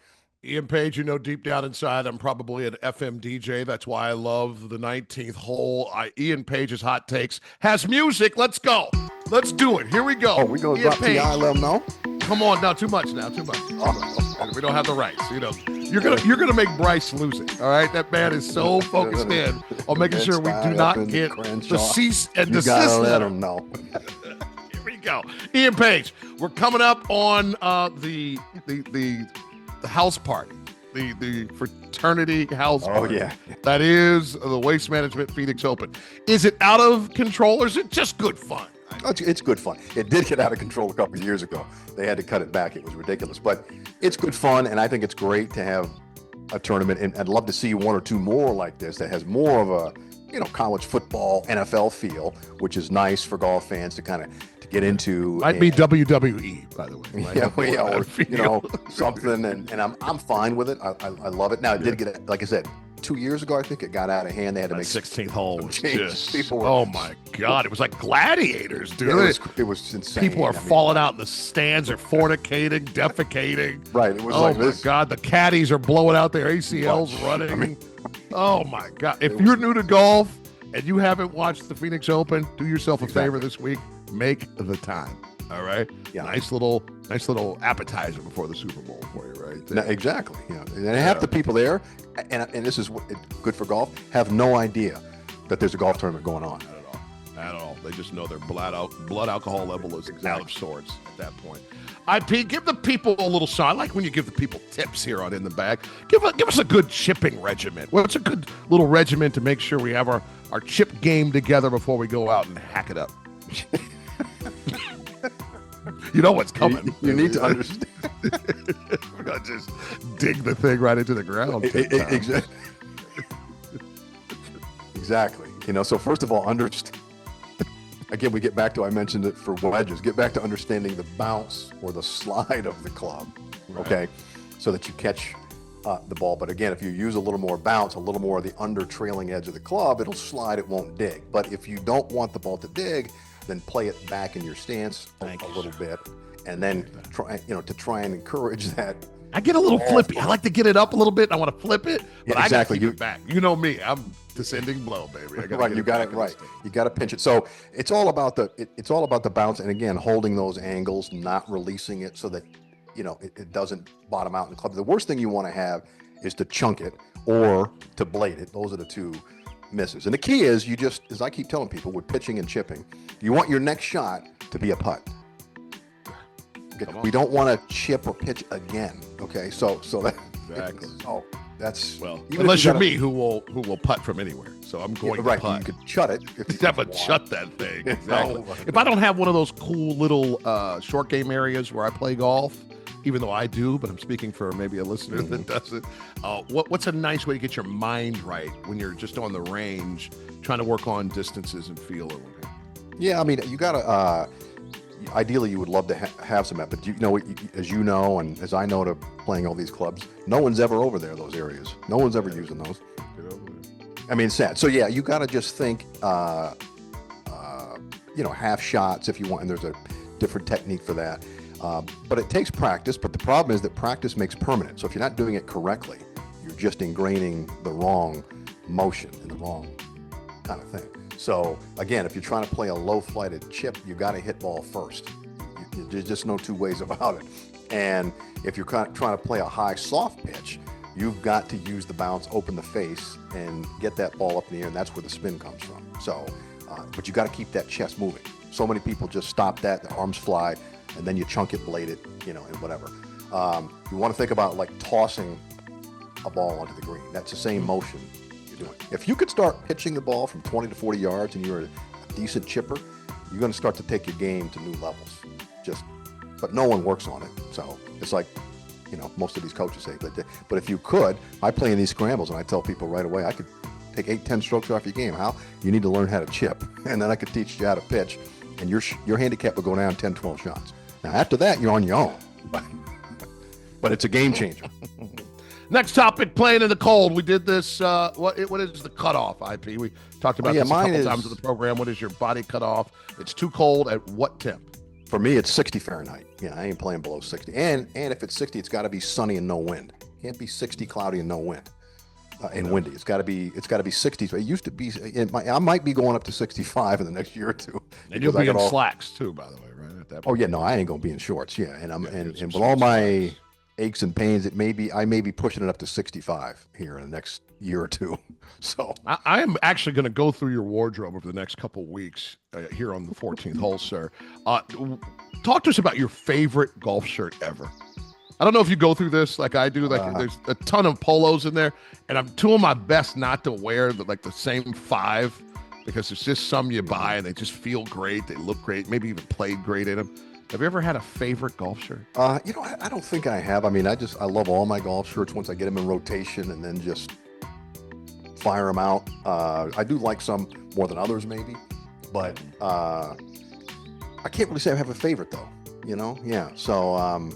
Ian Page, deep down inside, I'm probably an FM DJ. That's why I love the 19th hole. Ian Page's hot takes has music. Let's go. Let's do it. Here we go. Oh, we go Ian drop Page. TI, let them know. Come on now, too much. Oh. We don't have the rights. You're gonna make Bryce lose it. All right, that man is so focused in on making sure we do not get the cease and You gotta desist let letter. them know. Here we go. Ian Page, we're coming up on the house party, the fraternity house party. Yeah. That is the Waste Management Phoenix Open. Is it out of control or is it just good fun? It's good fun. It did get out of control a couple of years ago. They had to cut it back. It was ridiculous. But it's good fun, and I think it's great to have a tournament. And I'd love to see one or two more like this that has more of a, college football, NFL feel, which is nice for golf fans to kind of get into. Might be WWE, by the way. Or something. And I'm fine with it. I love it. Now, it did get, like I said, 2 years ago, I think it got out of hand. They had to make 16th hole. People were, oh my God! It was like gladiators, dude. It was insane. People are falling out in the stands. They're fornicating, defecating. Right. It was oh like my this. God! The caddies are blowing out their ACLs running. Oh my God! If you're new to golf and you haven't watched the Phoenix Open, do yourself a favor this week. Make the time. All right. Yeah. Nice little appetizer before the Super Bowl for you, right? No, exactly. And half the people there, and this is good for golf, have no idea that there's a golf tournament going on. Not at all. They just know their blood alcohol level is out of sorts at that point. IP, give the people a little song. I like when you give the people tips here on In the Bag. Give us a good chipping regimen. What's a good little regimen to make sure we have our chip game together before we go out and hack it up? You know what's coming. You need to understand. We're going to just dig the thing right into the ground. Exactly. So first of all, understand. Again, we get back to, I mentioned it for wedges, get back to understanding the bounce or the slide of the club, okay? So that you catch the ball. But again, if you use a little more bounce, a little more of the under trailing edge of the club, it'll slide, it won't dig. But if you don't want the ball to dig, then play it back in your stance a little bit, and then try and encourage that. I get a little flippy. I like to get it up a little bit. I want to flip it, but I got to keep it back. You know me. I'm descending blow, baby. You got it right. You got to pinch it. So it's all about the bounce, and again, holding those angles, not releasing it so that it doesn't bottom out in the club. The worst thing you want to have is to chunk it or to blade it. Those are the two misses. And the key is as I keep telling people with pitching and chipping, you want your next shot to be a putt. We don't want to chip or pitch again. Okay, so that exactly. Oh, that's unless you're me, who will putt from anywhere. So I'm going to putt. You could chut it. Chut that thing. Exactly. No. If I don't have one of those cool little short game areas where I play golf, even though I do, but I'm speaking for maybe a listener that doesn't. What's a nice way to get your mind right when you're just on the range, trying to work on distances and feel or whatever? Yeah, I mean, you got to. Ideally, you would love to have some but as you know, and as I know to playing all these clubs, no one's ever over there, those areas. No one's ever using those. I mean, sad. So yeah, you got to just think, half shots if you want, and there's a different technique for that. But it takes practice, but the problem is that practice makes permanent. So if you're not doing it correctly, you're just ingraining the wrong motion and the wrong kind of thing. So again, if you're trying to play a low-flighted chip, you got to hit ball first. There's just no two ways about it. And if you're trying to play a high soft pitch, you've got to use the bounce, open the face, and get that ball up in the air, and that's where the spin comes from. So, but you got to keep that chest moving. So many people just stop that, the arms fly, and then you chunk it, blade it, and whatever. You want to think about like tossing a ball onto the green. That's the same motion. If you could start pitching the ball from 20 to 40 yards and you're a decent chipper, you're going to start to take your game to new levels. But no one works on it. So it's like, most of these coaches say, but if you could, I play in these scrambles and I tell people right away, I could take 8-10 strokes off your game. How? You need to learn how to chip, and then I could teach you how to pitch, and your handicap will go down 10-12 shots. Now after that, you're on your own, but it's a game changer. Next topic, playing in the cold. We did this, what is the cutoff, IP? We talked about this a couple times in the program. What is your body cutoff? It's too cold at what temp? For me, it's 60 Fahrenheit. Yeah, I ain't playing below 60. And if it's 60, it's got to be sunny and no wind. It can't be 60, cloudy, and no wind. And windy. It's got to be 60. So it used to be, I might be going up to 65 in the next year or two. And you'll be in slacks too, by the way, right? At that point. Oh, yeah, no, I ain't going to be in shorts. Yeah, and with all my aches and pains. I may be pushing it up to 65 here in the next year or two. So I am actually going to go through your wardrobe over the next couple weeks here on the 14th hole, sir. Talk to us about your favorite golf shirt ever. I don't know if you go through this like I do. Like there's a ton of polos in there, and I'm doing my best not to wear the same 5 because there's just some you buy and they just feel great. They look great. Maybe even played great in them. Have you ever had a favorite golf shirt? I don't think I have. I mean, I love all my golf shirts once I get them in rotation and then just fire them out. I do like some more than others maybe, but I can't really say I have a favorite though, Yeah. So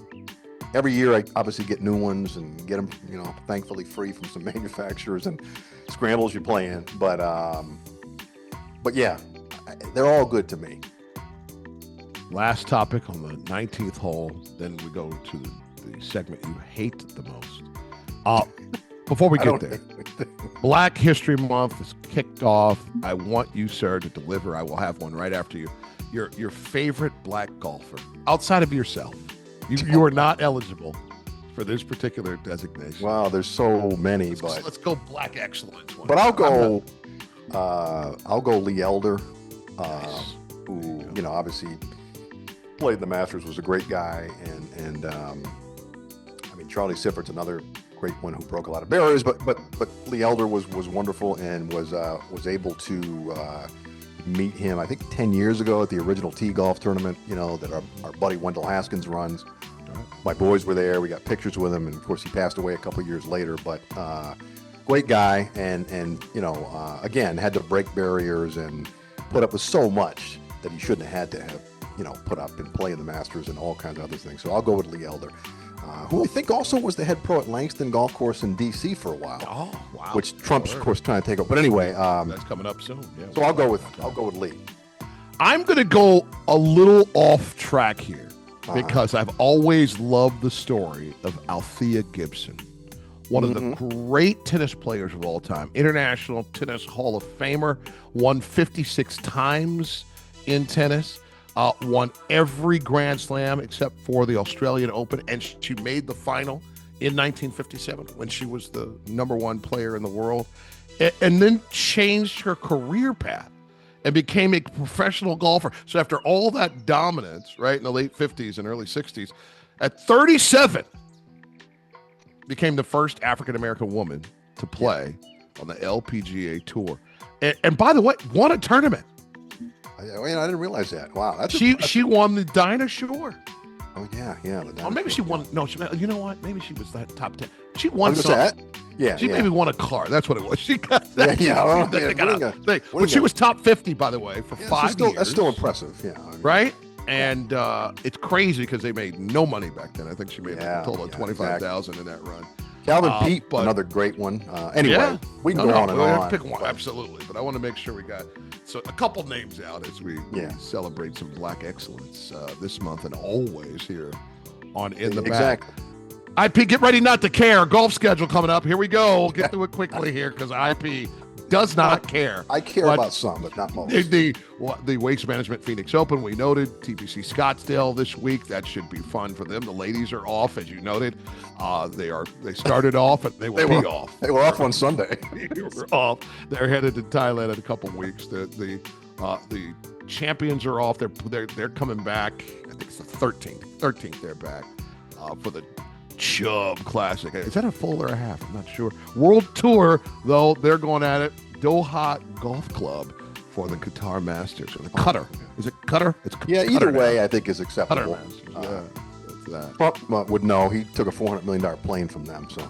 every year I obviously get new ones and get them, thankfully free from some manufacturers and scrambles you play in. But yeah, they're all good to me. Last topic on the 19th hole. Then we go to the segment you hate the most. Before we get there, Black History Month is kicked off. I want you, sir, to deliver. I will have one right after you. Your favorite black golfer outside of yourself. You are not eligible for this particular designation. Wow, there's so many, let's go black excellence. But I'll go Lee Elder, who obviously played the Masters, was a great guy, and I mean Charlie Siffert's another great one who broke a lot of barriers, but Lee Elder was wonderful and was able to meet him I think 10 years ago at the original tee golf tournament, that our buddy Wendell Haskins runs. My boys were there. We got pictures with him, and of course he passed away a couple of years later. But great guy, and again had to break barriers and put up with so much that he shouldn't have had to have put up and play in the Masters and all kinds of other things. So I'll go with Lee Elder, who I think also was the head pro at Langston Golf Course in D.C. for a while. Oh, wow! Which Trump's of course trying to take over. But anyway, that's coming up soon. Yeah, so I'll go with Lee. I'm going to go a little off track here because I've always loved the story of Althea Gibson, one of the great tennis players of all time, International Tennis Hall of Famer, won 56 times in tennis, won every Grand Slam except for the Australian Open, and she made the final in 1957 when she was the #1 player in the world, and then changed her career path and became a professional golfer. So after all that dominance, right, in the late 50s and early 60s, at 37, became the first African-American woman to play on the LPGA Tour. And by the way, won a tournament. I didn't realize that. Wow. She won the Dinah Shore. Oh, yeah. Or maybe she won. No, you know what? Maybe she was that top 10. She won something. Yeah. She maybe won a car. That's what it was. She got that. Yeah. But she was top 50, by the way, for 5 years. That's still impressive. Yeah. Right? And it's crazy because they made no money back then. I think she made a total of $25,000 in that run. Calvin Peete, another great one. Anyway, we can go on and on. Pick one, absolutely. But I want to make sure we got a couple names out as we celebrate some black excellence this month and always here on In the Back. IP, get ready not to care. Golf schedule coming up. Here we go. Get through it quickly here because IP does not care. I care about some, but not most. The Waste Management Phoenix Open, we noted. TPC Scottsdale this week. That should be fun for them. The ladies are off, as you noted. They started off and they will be off. They were off on Sunday. They were off. They're headed to Thailand in a couple weeks. The champions are off. They're coming back. I think it's the 13th. 13th they're back for the Chubb Classic. Is that a full or a half? I'm not sure. World Tour, though, they're going at it. Doha Golf Club for the Qatar Masters. Or the Qatar. Is it Qatar? It's Qatar either now. way, I think is acceptable. Qatar Masters, that. Trump would know. He took a $400 million plane from them, so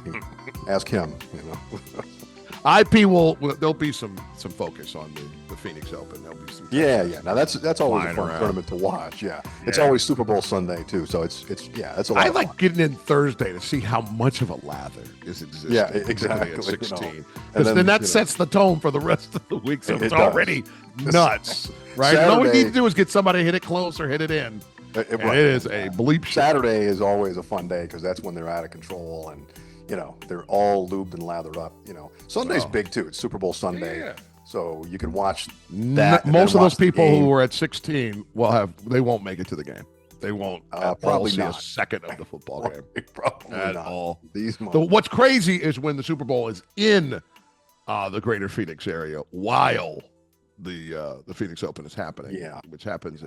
ask him. IP there'll be some focus on the Phoenix Open. There'll be some Now that's always a fun tournament to watch. It's always Super Bowl Sunday too, so it's a lot. I like getting in Thursday to see how much of a lather is existing. Yeah, exactly. At 16, because then that sets the tone for the rest of the week. So it's already nuts, right? And all we need to do is get somebody to hit it close or hit it in. It is a bleep show. Saturday is always a fun day because that's when they're out of control and they're all lubed and lathered up. Sunday's big too. It's Super Bowl Sunday. Yeah. So you can watch that. Most of those people who were at 16 they won't make it to the game. They won't at all probably see a not. second of the football game Probably at not. all. These What's crazy is when the Super Bowl is in the greater Phoenix area while the Phoenix Open is happening. Yeah. Which happens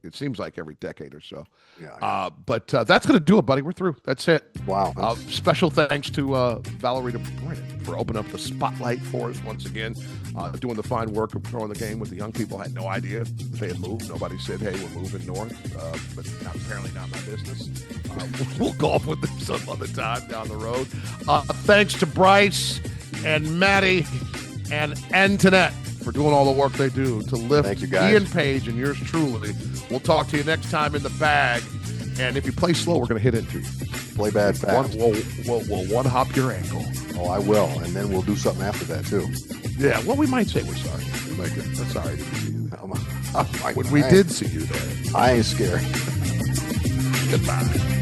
it seems like every decade or so. Yeah. But that's going to do it, buddy. We're through. That's it. Wow. Special thanks to Valeria Brannen for opening up the spotlight for us once again, doing the fine work of throwing the game with the young people. Had no idea they had moved. Nobody said, hey, we're moving north, but apparently not my business. We'll golf with them some other time down the road. Thanks to Bryce and Maddie and Antoinette for doing all the work they do to lift Thank you, guys. Ian Page and yours truly. We'll talk to you next time in the bag. And if you play slow, we're going to hit into you. Play bad fast. We'll one-hop your ankle. Oh, I will. And then we'll do something after that, too. Yeah, well, we might say we're sorry. We might get sorry to see you there. Oh, When we did see you there. I ain't scared. Goodbye.